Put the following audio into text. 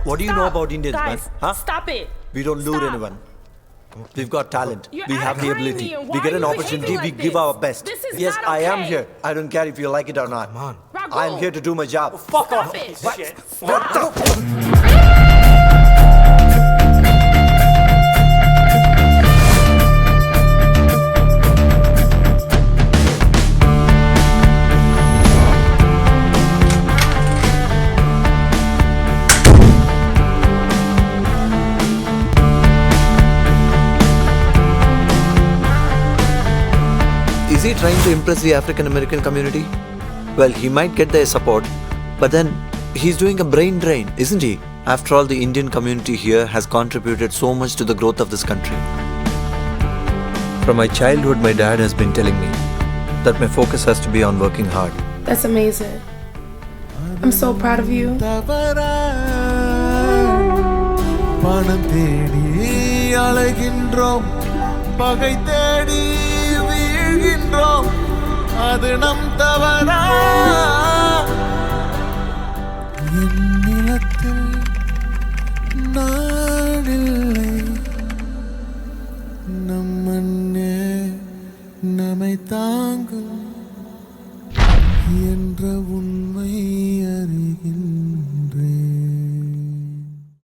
What do you know about Indians, Guys, man? Huh? Stop it. We don't lure Stop. anyone. We've got talent. You're We have the acting ability. crazy, and We why get are an you opportunity. behaving We like give this? our best. This is Yes, not I am okay. here. I don't care if you like it or not. Come on. Raghu, I'm here to do my job. Fuck off. Stop it. Shit. What the? Is he trying to impress the African American community? Well, he might get their support, but then he's doing a brain drain, isn't he? After all, the Indian community here has contributed so much to the growth of this country. From my childhood, my dad has been telling me that my focus has to be on working hard. That's amazing. I'm so proud of you. பணம் தேடி அலைகின்றோம், பகை தேடி வீழ்கின்றோம், அது நம் தவறா? என் நிலத்தில் நாடில்லை, நம் மண்ணே நம்மை தாங்கும் என்ற உண்மை அறிகின்றோம்.